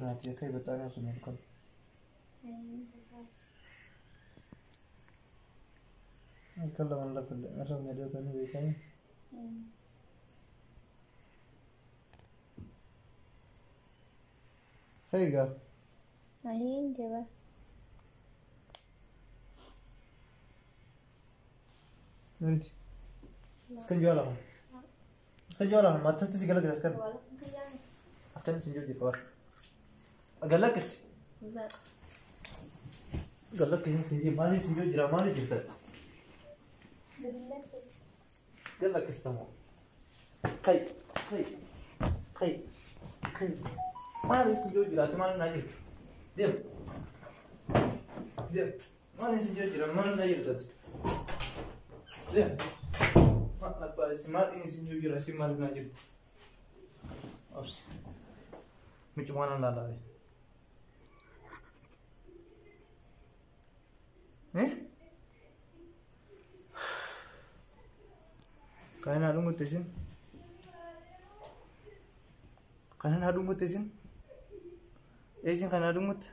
برناتي كي بتاعنا في المكان نتكلم عن لفل نرجع نرجع تاني بيتاني خيجا Ahin coba. نبتي اسكن جوالا اسكن جوالا ما تنتسي قالك اسكن اسكن سنجود دي كوار قالك لا. قالك سنجي مالي سنجود جرامالي جبت قالك استمع خي خي خي خي مالي سنجود جرات مالي ناجي ديم ديم مالي سنجود جرامالي ناجي تات ديم ما نبى مالي سنجود جراسي مالي ناجي أبس مجموعة لا لا إيه كأنه هادو متسين كأنه هادو متسين إيه سين كأنه هادو مت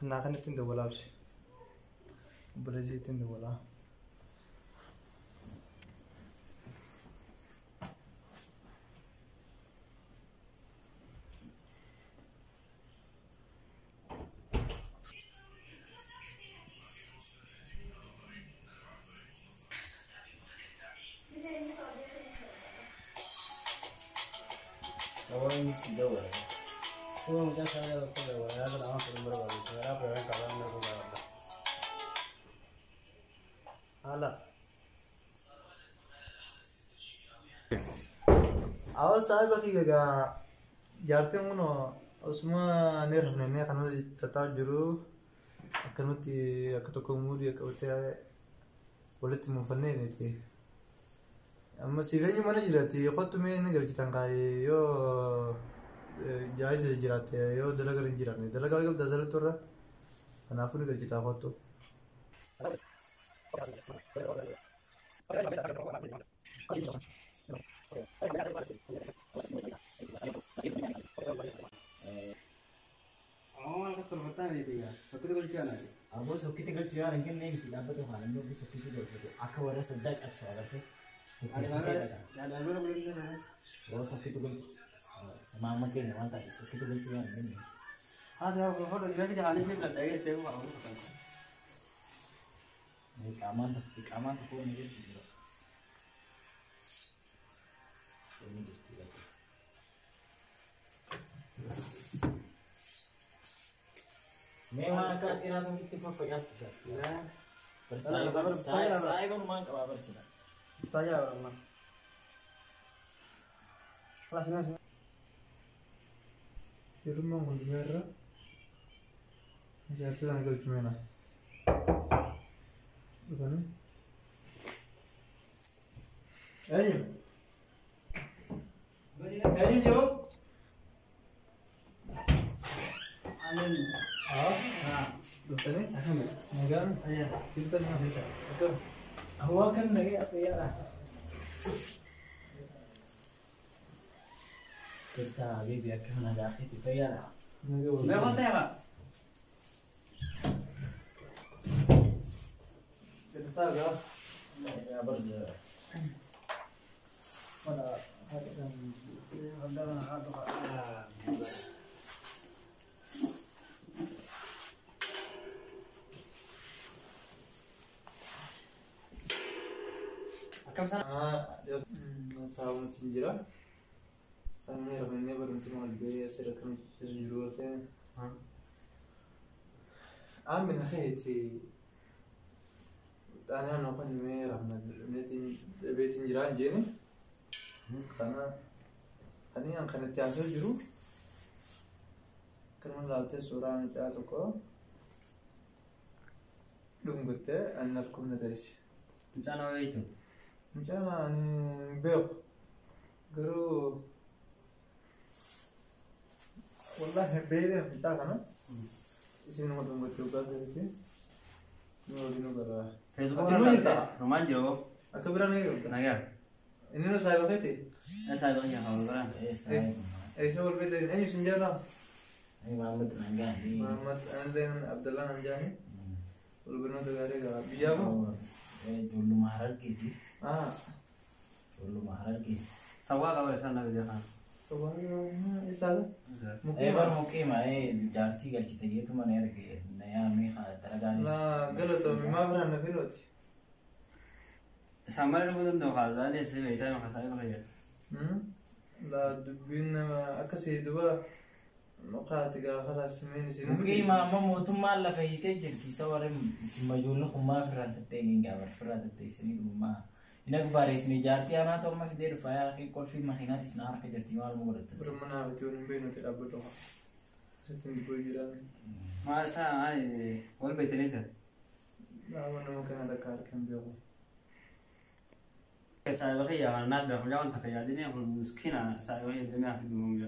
كنا كنا تندو ولا بس بلجي تندو ولا Soalnya sudah wah, semua macam saya sudah wah, ada orang sudah berwala, saya pernah kawan dengan orang. Hala. Awal saya bagi gak jarte ngono, semua nerfnya karena tetap juru, karena ti aku tu kumudi aku tu boleh tu mufane ni ti. أما سيفيني ما نجراتي خدت من نقل كتانكاي يو جايز جراتي يو دلقا نجراني دلقا قبل دزل تورا أنا أفو نقل كتا خدتو Abu Sokkituu kalau jual mungkin nih kita betul hal ini Abu Sokkituu betul. Aku ada sudah kat soal itu. Ada belum belum ada. Abu Sokkituu kalau sama mungkin nama tak Sokkituu kalau jual ini. Saya kalau jadi jalan ini belum ada itu aku. Ini kaman tu pun ini. Ini juga. Memang agak ira tu kita pakai apa sih? Ya, saya pun main kabar sih. Saya orang. Kelasnya. Di rumah ngulbera, jadi tu nak kerja mana? Bukan? Ayo. Ayo jawab. Anin. Bukan ni? Akan. Enggak. Ayah. Kita ni bisa. Betul. Awak kan lagi apa ya lah? Kita biar kena ada akhir itu ya lah. Berapa teh pak? Kita tahu lah. Ya berzah. Pada ada pak. Akam sana. Dia tahu mungkin jira. Karena ini baru nanti mau juga ya saya akan jujur tu. Amin akhirnya. Tanya nak ni merah nanti betin jiran je ni. Karena ini yang kena tiasa juru. Karena lalte surah ni jatuh ko. Dunggutte anak kum nadaris. Macam apa itu? Macam ni bel. Guru. Wallah bel macam mana? Isi nama dunggutte ugas berarti. Nuri nugara. Facebook Ati mo yun Roman jo. Aku berani ke? Naga. Ini lo saya pakai ti. Saya tahu yang awal kan. Saya. Eso volvete. Ini senjata. Ay Muhammad Nanjani. Muhammad Anden Abdullah Nanjani. Ulbino Tegare ga Bijago. Julu Harar kiti. Julu Harar kiti. Sawa ka sana dia kan. Soalnya isal. Ever mungkin mai jarti galci tadi itu mana ya naya mi teraganis. La galato mi ma berana filoti. Sama lu pun tuh khazan ya sih itu yang khazan itu ya. La dubin akasi dua نقاط خلاص من سنين ممكن ما موتو ما لا فايته جرتي صور سمجول خما فرات التين جابر فرات التيسنين وما إنك باريس نجارتي أنا تو ما في دير فيا أخي كل في ماكينات سنار كجرتي ما المقولة برمنا بتقول بينو تلعبوا ستين بقول جيران ما سا أي ولا بيتنيسه لا أنا ممكن هذا كار كم بيوم saya pakai ya anak dah punya orang tak kaya jadi aku miskin ah saya pakai dia nak bingung je.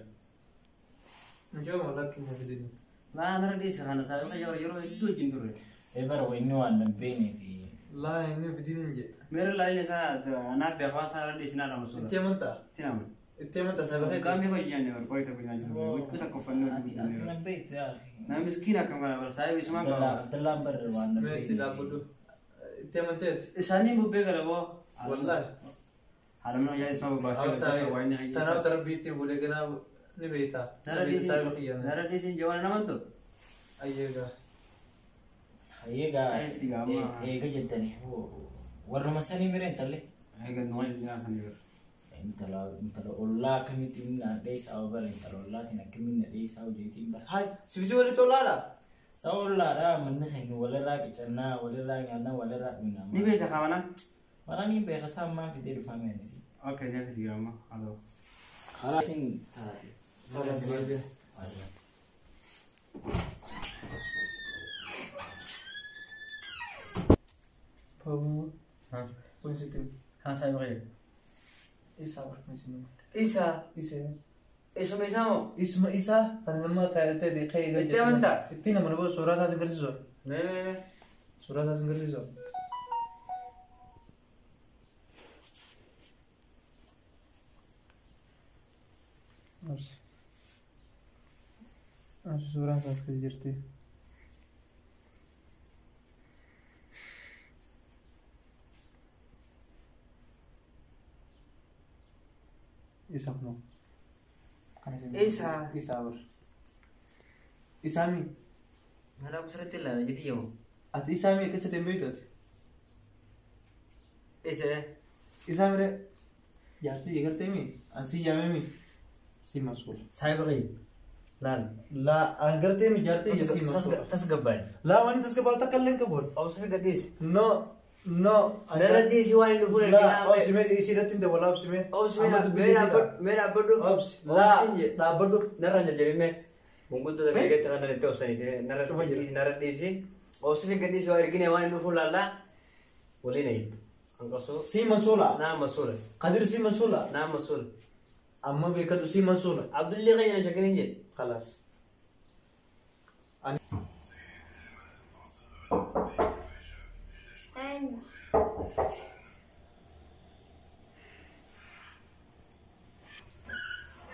نجوم ولكن ما في دنيا لا أنا ردي سهنا saya pakai يورو itu jintur. إبر وإنه عندنا بيني في لا إني في دنيا نجى मेरे line saya anak dah apa saya ردي sini ada masalah. إنتي منتا Tiada. إنتي منتا سبب Kami kau jangan orang kau itu punya jangan. Kita kau fanu di عندنا بيت يا أخي Nah miskin aku kalau saya bisa makan. دلام بر وعندنا ما بيت تلعبوا إنتي منتات Sani bu begal apa? والله Haramnya ya isma bu bahasa. تناو تربيتي ولا جنا نبيتا نبيتا سابق يعني Nara di sini jawaban nama tu. أيها هيجا Ay tiga ama. هيجا جدا هو ورا مساني مرين تلي Ay kan noy di sana sendiri. انت لو الله كم تيمنا ليس او بر انت لو الله تنكمنا ليس او جيتين بر هاي سبيسي ولا تولالا سأقول لا لا من نحن ولا راك جنا ولا راك أنا ولا راك منا Ni beta kawana? mana ni بخسام ما في دير فامي نسي Oke dia tiga ama. Halo. خلاص تاري هذا بيجي بابا Hah? وين ستين Kan saya pakai. إيسا ورك مسلم Isa. إيسا Eso me samo. اسمه إيسا فلما كانت تدي خي جت إنتي منتا؟ إنتي نمر بو سورة ساس إنجليزي Me. سورة ساس إنجليزي أمس سورة ساس كجرتي إيسا كنو إيسا. إيسا ور إيسامي Mana aku seret lah jadi yo. أت إيسامي كيسة تنبيتوت Isa. إيسامي ده جرتي يقرتي مي أنسي يامي سي مسؤول Saya pakai. Lan. لا أنا قرتي مي جرتي سي مسؤول Tas gabay. لا وأنا تسكب تكلم كبول Oh saya gadis. no Nara di si wali lu pun لا أبس مي إيش رتين ده ولا أبس مي Oh saya mera bodoh. أبس لا لا برضو Nara jadi me. Mungkin tu tapi kita kan itu usah itu. Nara di si. Oh saya gadis wali gini wali lu pun lala. Boleh nih. Angkau so. سي مسؤولة Nah masul. قدر سي مسؤولة Nah masul. أما بيكتو سي مسؤولة Abdul kan yang shakin je. خلاص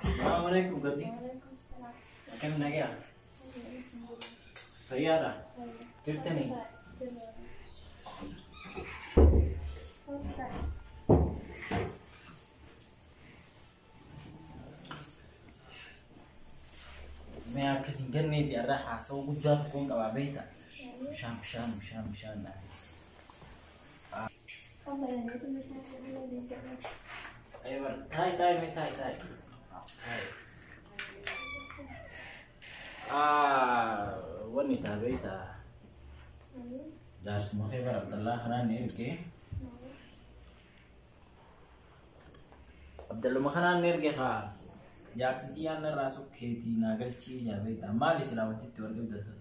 Assalamualaikum Gati Waalaikumsalam. كم نجا رياضة ترتني ما كسين جنيتي الراحة سو قدر كون كبابيتا مشان Apa yang itu misalnya di sini? أيوة تاي وني تابيتا داس مخيبر عبد الله خنان نيركي عبد الله خنان نيركي خا جارتي أنا راسك كيتي ناقل شيء جابيتا مالي سلامتي تورك بدتو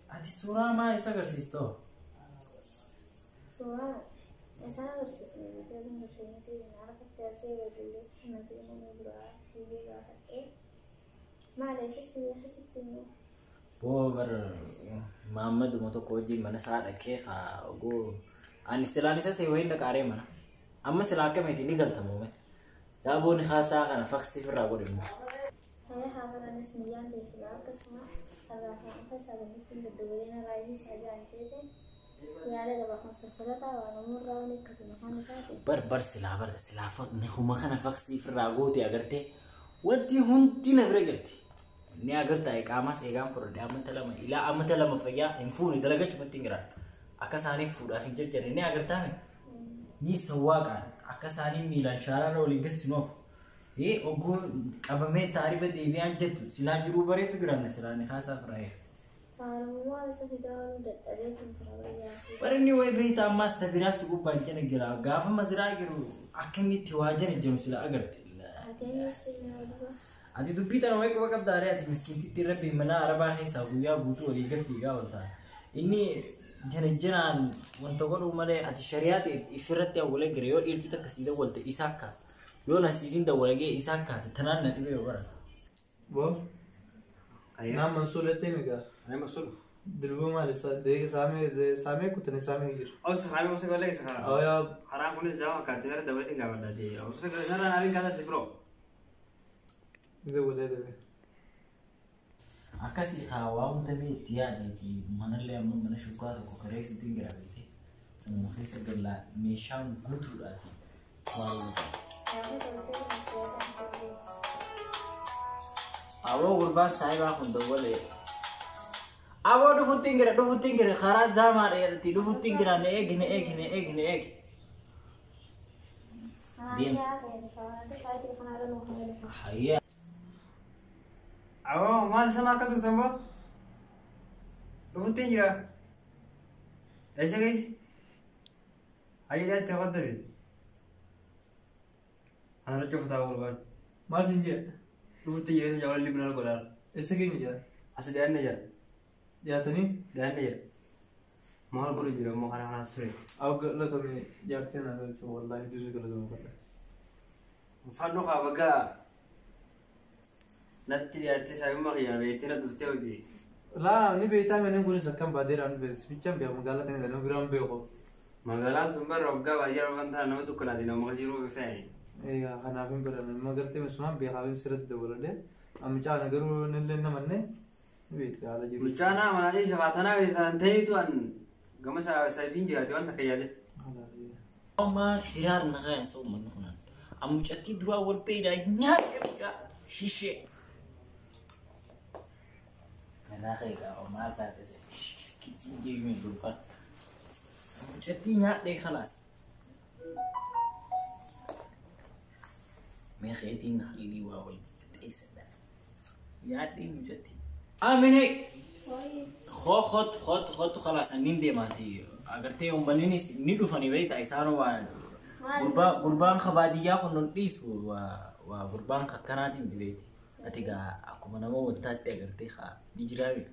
هذه الصورة ما يسافر سيستو Suara, misalnya harus sesuai itu yang berarti itu yang arah kerja dulu semacam ini berapa kali berapa mana sih itu بوفر محمد ومتو كوجي من ساعة كيخا أقول أنا سلاني سوي لك عريمة أما سلاكة ميتيني قلت مومي يا أبوني خاصة أنا فخسي في الرابور الموس هي حاضر أنا اسمي جان دي سلاك اسمه هذا خاص هذا بيكون بالدورين رايزي ساجان كده يا ده بقى خمسة سلطة وأنا مرة ونكتب مكان كاتي بر سلا فق نخو مخنا فخسي في الرابور أغرتي ودي هنتي نغرقتي ni agar ta ikama sai gam furo da amanta lama ila amanta lama fayya infuni dalaga chupatingra akasani fuda fin jejjere ni agar ta ni sawaka akasani milan shara ro ligasinof ogo qabame tariba deviyan jettu sila jiru bare bigram sila ni khasa fraye فارموا سبيدان دتابيت متراوية barni way beita mas tabira su banjana gira gafa mazra giru akami tiwajer jenu sila agarte هاتين سيناريو ati dubita no way ko kabdare ati miskinti tirabbi mana araba hay sabuya butu wali gafiga walta inni janjanan wanto goru male ati shariat ifirati awle greyo irtita kasida walta isakas yo nasidin da walage isakas tanan na dibe wara bo na mansulete mega أنا مسؤول دلبو ما لسه ده سامي كنت نسامي غير أو سخامي مسك ولا يسخام أو يا حرام كل زمان كاتير دولتين قبل دي أو سخ نرى نبي كذا تبرو ده ولا ده akasi khawa mtabi tiyadi ti manalle amma mana shukata ko kare su tingira bite san khisa galla me sham gutu dati awo gurban saiba kun dawale awo do futingira khara zamare ti do futingira ne eg دين حيا أو ما نسمع كتر تنبو لو تنجرا إيش كيس هاي ده تقدر أنا رجع فتاة أول ما سنجي لو تنجرا جوال اللي بنال قلال إيش كين يا أصل ده نجار يا تاني ده نجار ما هو بري جرا ما كان سري أو لا تمي جارتين أنا شو والله يدوس كلا ده والله فانو خابقا نتري أرتسا بما قيام بيتنا دفتة ودي لا نبي تعمل نقول سكان بعدين عن بس بيجام بيا مقالة تاني ده نبي رام بيوكو مقالات تنبر ربقا بعدين ربنا نما تكنا دينا ما جيرو بفعل إيه أنا فين برا ما قلت مسمع بيحاول سرد دولة ده أم جانا قرو نلنا منه نبي على جيرو مجانا ما نيجي شغاتنا بيتنا تيتو أن قمص سايفين جراتي وانت كيادي ما خيار نغاين سو من هنا أم جتي درا والبيدا نهار شيشة أنا خير أو ما تعرف كتير جيمي دوفا أم جتي نهار ده خلاص ما خيتين نحلي واول تيسد نهار ده مجتي آمين هي خد خلاص نندي ماتي أگر تي بنيني ندو فني بيت أيسانو قربان خبادية كنون تيسو وقربان خكناتي متبيت أتيجا أكو منامو وتات أگر تي خا نجرابي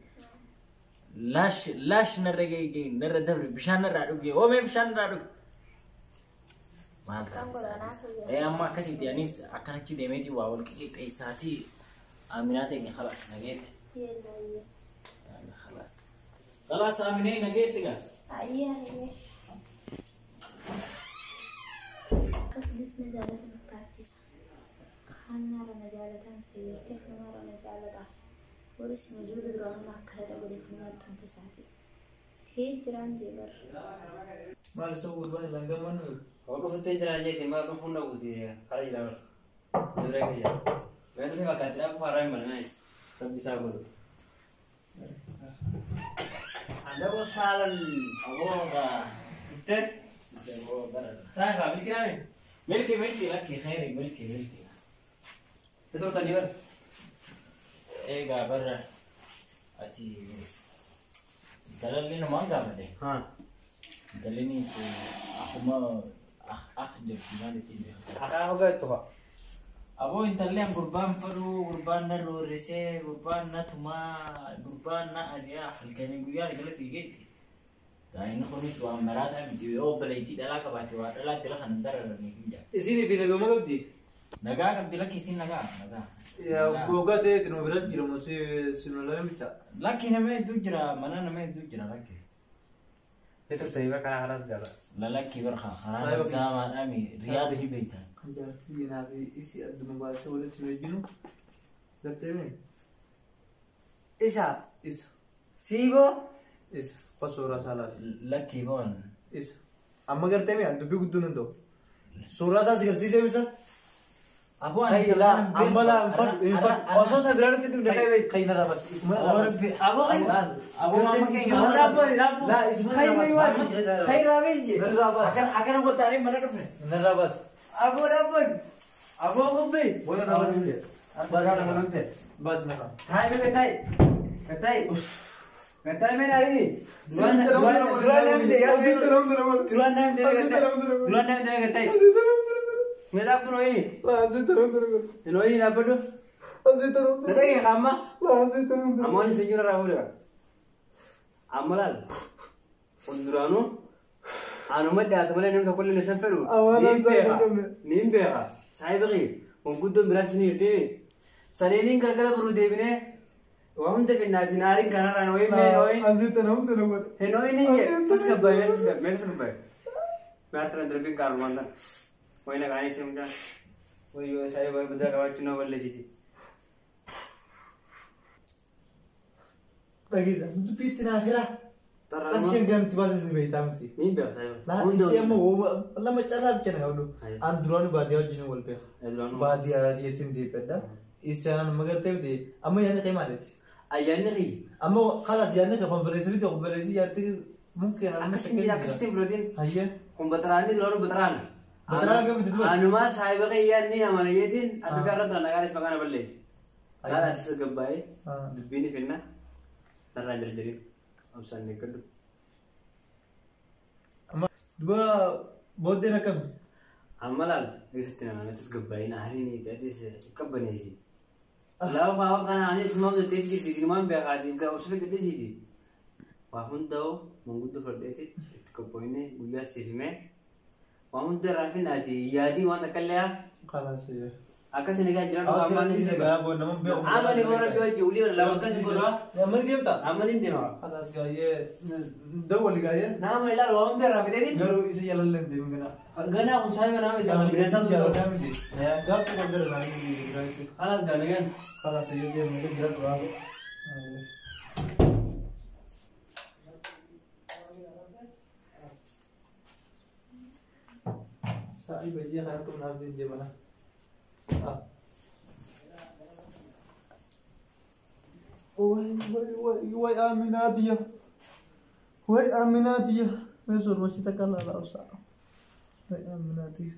لاش نرجع نرد دبر بشان نرادوجي أو ما بشان نرادوج ما أدري أما كسي تيانيس أكنك شيء دمتي واول كي أيساتي أميناتي خلاص نجيت خلاص آمنين نجيت كا أيه قصدي نجالة مكاتيس خاننا رنجالة مسير تخنا رنجالة ورس موجود دراما كهذا بدي خنا تنفساتي تيجران جبر ما لسه قربان لانجا منو هو في تيجران جيتي ما رفونا بودي خارج لا جرا كيا وين في مكاتب أبو هراي مالنا ربي ساقول Anda bos halan awoga iftar taga bilkirani milki laki khairi milki itu tadi ber ega barra ati dalal lina manga bade ha dalini si akuma akhde finale tinde akan hoga itu pak abo intalle qurban faru qurban na rorese qurban na tuma qurban na aliya halkani guya gala fi geeti dain khumis wa marata mi yo balayti dala ka bati wa dala dala khandar ni kinja إسيني في نجوم قبدي naga kam dila kisin naga يا بوجا ده تنوبرات جرا مسي سنولا ميتا laki na me dujra mana na me dujra laki terus tadi kan harus gak lalaki barxa ana zaman ami riyad hi beyta kan jarti nabi isi addu mabasa wala tinajinu garteme isa is sibo is pasura sala laki bon is amma garteme addu bi guddu nando sura sa sigarsi misa abu ay la ambala infar osot sa grano titu dekai kay na bas isma और abu ay abu mama ke la isma kay rabi je akan aku tadi mana tu na bas abu dapat abu aku be wala na bas inde bas ada mana te bas na thai be katai me nari ni duan nam de ya duan nam de katai Meda pun ini, langsung terang ini apa tu? langsung terang Nanti yang kama, langsung terang amal ni senyum rahu dia. Amalan, unduranu, anu mada tu mana ni kita kolej nesen peru. Nimbe ha, saya beri, mungkin tu berat sini tu. Sering kalau baru dia ni, wahun tu kena dinaring kerana ranoi menoi. langsung terang Henoi ni ke, terus kebayar, terus kebayar. Berat terlebih karuan. Woi nak ani semua, woi saya betul kawan cina boleh jadi. lagi sah itu pitina akhirah kasih gan tiba sih behitam ti Ni biar saya. lah isi amma wo Allah macam cina kau tu andruan badia jina wolpe badia dia cindi peda isan magar tem ti amma yang ni kemana ti Ayah ni. amma kalas yang ni konferensi itu konferensi jadi mungkin Akasih berutin. ayah Komputeran ni luar komputeran. betul kan betul Anu mas saya beri ian ni amal iatin. Anu kerana tanah garis makan apa les. Nara segebai. Bini kena. Nara jadi. Absen ni kedu. amma dua bodde nak kam Amalan. Isitin anak itu segebai. Nah hari ni jadi kebani sih. Selalu bawa kan ani semua tu tiap di rumah biar kadi ke usul ke sini. Wahun tahu mungkin tu ferdeti. Itu poinnya gula sih me. Wahun tu rafin adi. Yadi wan terkelia. kalas ya Akas ni kan jalan awak aman sih ni. gak bon nama be Aman ni orang jual juli lawan kan juga. yang mana dia tak Aman ni dia. kalas gaya dawal gaya Nama ilah lawan tu rapi tadi. garu isi jalan lende mungkin Gana aku saya nama siapa biasa tu. jalan kami di ya gak tu kan lagi di itu Alas gana kan. kalas saya dia mungkin gerak berapa saya baju yang aku nak di mana wai Aminati ya wai Aminati ya mesur masih tak kalah lah usah wai Aminati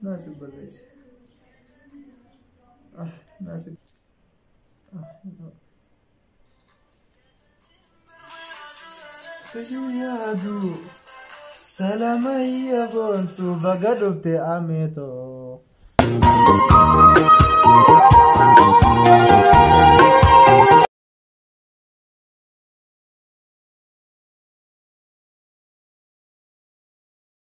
nasib bagus nasib Kayadu salamai ya bontu bagadofte ameto